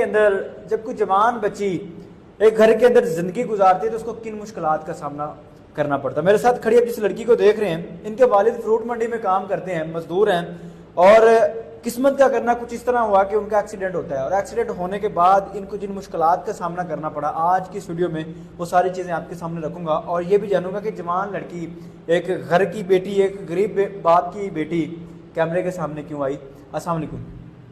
کے اندر جب کوئی جوان بچی ایک گھر کے اندر زندگی گزارتی ہے تو اس کو کن مشکلات کا سامنا کرنا پڑتا ہے. میرے ساتھ کھڑی اب جس لڑکی کو دیکھ رہے ہیں, ان کے والد فروٹ منڈی میں کام کرتے ہیں, مزدور ہیں, اور قسمت کا کرنا کچھ اس طرح ہوا کہ ان کا ایکسیڈنٹ ہوتا ہے, اور ایکسیڈنٹ ہونے کے بعد ان کو جن مشکلات کا سامنا کرنا پڑا, آج کی اس ویڈیو میں وہ ساری چیزیں آپ کے سامنے رکھوں گا, اور یہ بھی جانوں گا کہ جوان لڑکی, ایک گھر کی بیٹی, ایک غریب باپ کی بیٹی کیمرے کے سامنے کیوں آئی. السلام علیکم.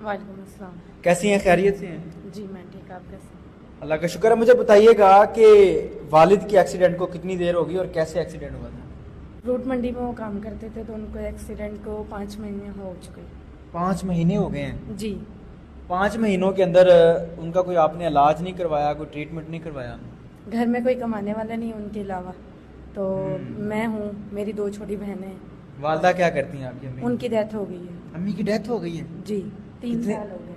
وعلیکم السلام. کیسی ہیں, خیریت سے ہیں؟ جی میں ٹھیک, آپ کیسے؟ اللہ کا شکر ہے. مجھے بتائیے گا کہ والد کے ایکسیڈنٹ کو کتنی دیر ہوگی اور کیسے ایکسیڈنٹ ہوا تھا؟ فروٹ منڈی میں وہ کام کرتے تھے تو ان کو ایکسیڈنٹ کو 5 مہینے ہو چکے. 5 مہینے ہو گئے ہیں؟ جی. 5 مہینوں کے اندر ان کا کوئی آپ نے علاج نہیں کروایا, کوئی ٹریٹمنٹ نہیں کروایا؟ گھر میں کوئی کمانے والا نہیں ان کے علاوہ, تو میں ہوں, میری 2 چھوٹی بہنیں ہیں. والدہ کیا کرتی ہیں آپ کی امی؟ ان کی ڈیتھ ہو گئی ہے. امی کی ڈیتھ ہو گئی ہے؟ جی 3 سال ہو گئے.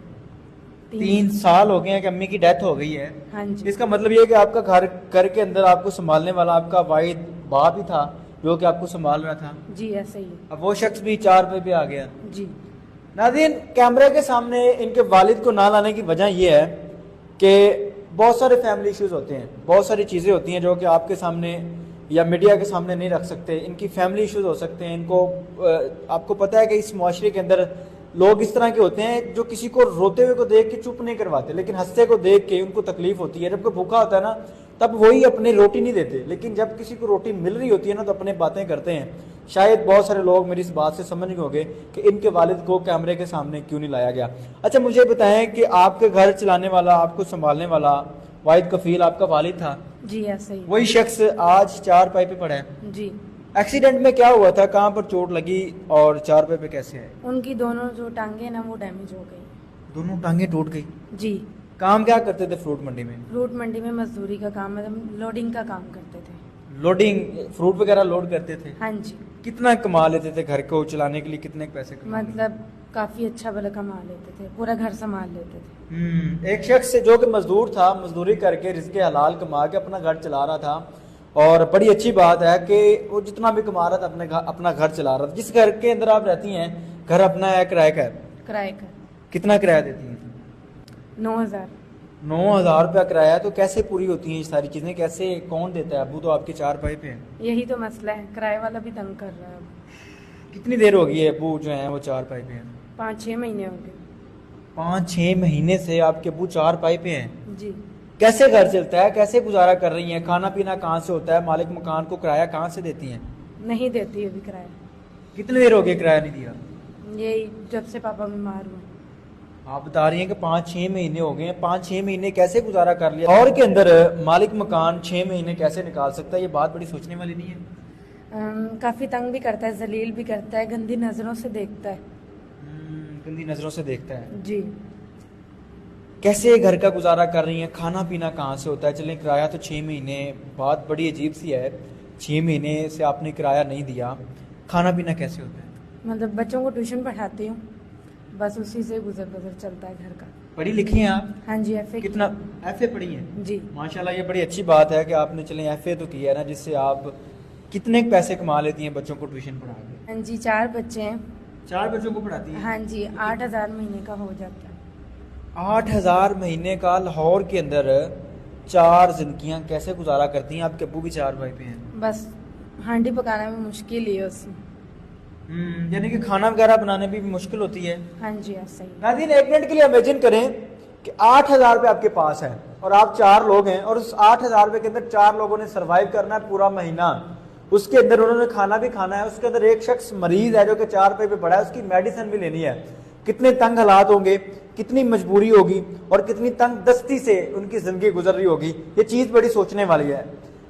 3 سال ہو گئے ہیں کہ امی کی ڈیتھ ہو گئی ہے. ہاں جی. اس کا مطلب یہ ہے کہ آپ کا گھر کے اندر آپ کو سنبھالنے والا آپ کا واحد باپ ہی تھا جو کہ آپ کو سنبھال رہا تھا. جی ایسا ہی ہے. اب وہ شخص بھی 4 پہ آ گیا. جی. ناظرین, کیمرے کے سامنے ان کے والد کو نہ لانے کی وجہ یہ ہے کہ بہت سارے فیملی ایشوز ہوتے ہیں, بہت ساری چیزیں ہوتی ہیں جو کہ آپ کے سامنے یا میڈیا کے سامنے نہیں رکھ سکتے. ان کی فیملی ایشوز ہو سکتے ہیں. ان کو آپ کو پتہ ہے کہ اس معاشرے کے اندر لوگ اس طرح کے ہوتے ہیں جو کسی کو روتے ہوئے کو دیکھ کے چپ نہیں کرواتے, لیکن ہنستے کو دیکھ کے ان کو تکلیف ہوتی ہے. جب کوئی بھوکا ہوتا ہے نا تب وہی اپنی روٹی نہیں دیتے, لیکن جب کسی کو روٹی مل رہی ہوتی ہے نا تو اپنے باتیں کرتے ہیں. شاید بہت سارے لوگ میری اس بات سے سمجھ گئے ہوگے کہ ان کے والد کو کیمرے کے سامنے کیوں نہیں لایا گیا. اچھا مجھے بتائیں کہ آپ کے گھر چلانے والا, آپ کو سنبھالنے والا واحد کفیل آپ کا والد تھا؟ جی ایسا ہی. وہی شخص آج 4 پہ پڑا ہے. جی. ایکسیڈنٹ میں کیا ہوا تھا, کہاں پر چوٹ لگی اور 4 پہ کیسے ہے؟ ان کی دونوں جو ٹانگیں نا وہ ڈیمیج ہو گئی. دونوں ٹانگیں ٹوٹ گئی؟ جی. کام کیا کرتے تھے فروٹ منڈی میں؟ فروٹ منڈی میں مزدوری کا کام, مطلب لوڈنگ کا کام کرتے تھے. لوڈنگ, فروٹ وغیرہ لوڈ کرتے تھے؟ ہاں جی. کتنا کما لیتے تھے گھر کو چلانے کے لیے, کتنے پیسے کما لیتے تھے؟ مطلب کافی اچھا بلا کما لیتے تھے, پورا گھر سنبھال لیتے تھے. ایک شخص جو کہ مزدور تھا, مزدوری کر کے رزق حلال کما کے اپنا گھر چلا رہا تھا, اور بڑی اچھی بات ہے کہ وہ جتنا بھی کما رہا تھا اپنا گھر چلا رہا تھا. جس گھر کے اندر آپ رہتی ہیں گھر اپنا ہے, کرایہ کا ہے؟ کرایہ کا. کتنا کرایہ دیتی ہیں؟ 9,000. 9,000 روپیہ کرایہ. تو کیسے پوری ہوتی ہیں یہ ساری چیزیں, کیسے, کون دیتا ہے؟ ابو تو آپ کے 4 پہ ہیں. یہی تو مسئلہ ہے, کرایہ والا بھی تنگ کر رہا ہے. کتنی دیر ہو گئی ہے ابو جو ہیں وہ 4 پہ ہیں؟ 5-6 مہینے ہو گئے. 5-6 مہینے سے آپ کے ابو 4 پہ ہیں؟ جی. کیسے گھر چلتا ہے, کیسے گزارا کر رہی ہیں؟ کھانا پینا کہاں سے ہوتا ہے؟ مالک مکان کو کرایہ کہاں سے دیتی ہیں؟ نہیں دیتی ابھی کرایہ. کتنی دیر ہو گئی کرایہ نہیں دیا؟ یہی جب سے پاپا بیمار ہوئے. آپ بتا رہی ہیں کہ 5-6 مہینے ہو گئے ہیں. 5-6 مہینے کیسے گزارا کر لیا, اور کے اندر مالک مکان 6 مہینے کیسے نکال سکتا ہے؟ یہ بات بڑی سوچنے والی نہیں ہے؟ کافی تنگ بھی کرتا ہے, ذلیل بھی کرتا ہے, گندی نظروں سے دیکھتا ہے. گندی نظروں سے دیکھتا ہے. جی. کیسے گھر کا گزارا کر رہی ہیں؟ کھانا پینا کہاں سے ہوتا ہے؟ چلیں کرایہ تو 6 مہینے, بات بڑی عجیب سی ہے, 6 مہینے سے آپ نے کرایہ نہیں دیا, کھانا پینا کیسے ہوتا ہے؟ مطلب بچوں کو ٹیوشن پڑھاتی ہوں, بس اسی سے گزر چلتا ہے گھر کا. پڑھی لکھی ہیں آپ؟ ہاں جی. F A. کتنا ایف اے پڑھی ہیں؟ جی. ماشاءاللہ, یہ بڑی اچھی بات ہے کہ آپ نے چلیں ایف اے تو کیا ہے نا, جس سے آپ کتنے پیسے کما لیتی ہیں بچوں کو ٹیوشن پڑھا کے؟ ہاں جی. 4 بچے ہیں. 4 بچوں کو پڑھاتی ہیں؟ ہاں جی. 8,000 مہینے کا ہو جاتا ہے. 8,000 مہینے کا. لاہور کے اندر 4 زندگیاں کیسے گزارا کرتی ہیں؟ آپ کے ابو بھی 4 بھائی پہ ہیں. بس ہانڈی پکانا بھی مشکل ہی ہے اس میں. یعنی کہ کھانا وغیرہ بنانے بھی مشکل ہوتی ہے. ہاں جی ایسا ہی. ناظرین, 1 منٹ کے لیے امیجن کریں کہ 8,000 روپے آپ کے پاس ہے اور آپ 4 لوگ ہیں, اور اس 8,000 روپے کے اندر 4 لوگوں نے سروائیو کرنا ہے پورا مہینہ. اس کے اندر انہوں نے کھانا بھی کھانا ہے, اس کے اندر ایک شخص مریض ہے جو کہ 4 پہ پڑا ہے, اس کی میڈیسن بھی لینی ہے. کتنے تنگ حالات ہوں گے, کتنی مجبوری ہوگی, اور کتنی تنگ دستی سے ان کی زندگی گزر رہی ہوگی. یہ چیز بڑی سوچنے والی ہے.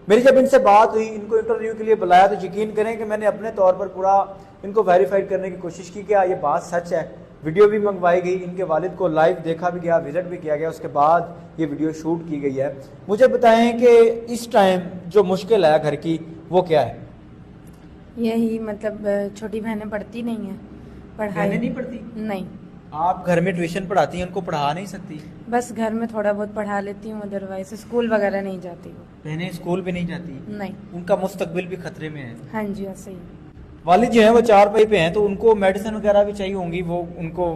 میری جب ان سے بات ہوئی, ان کو انٹرویو کے لیے بلایا, تو یقین کریں کہ میں نے اپنے طور پر پورا ان کو ویریفائڈ کرنے کی کوشش کی کہ یہ بات سچ ہے. ویڈیو بھی منگوائی گئی, ان کے والد کو لائیو دیکھا بھی گیا, وزٹ بھی کیا گیا, اس کے بعد یہ ویڈیو شوٹ کی گئی ہے. مجھے بتائیں کہ اس ٹائم جو مشکل ہے گھر کی وہ کیا ہے؟ یہی مطلب چھوٹی بہنیں پڑھتی نہیں ہیں, بہنیں نہیں پڑھتی؟ نہیں. آپ گھر میں ٹیوشن پڑھاتی ہیں, ان کو پڑھا نہیں سکتی؟ بس گھر میں تھوڑا بہت پڑھا لیتی ہوں, ادروائز اسکول وغیرہ نہیں جاتی. وہ بہنیں اسکول بھی نہیں جاتی؟ نہیں. ان کا مستقبل بھی خطرے میں ہے. ہاں جی ایسے ہی. والد جو ہیں وہ 4 پہ ہیں, تو ان کو میڈیسن وغیرہ بھی چاہیے ہوں گی, وہ ان کو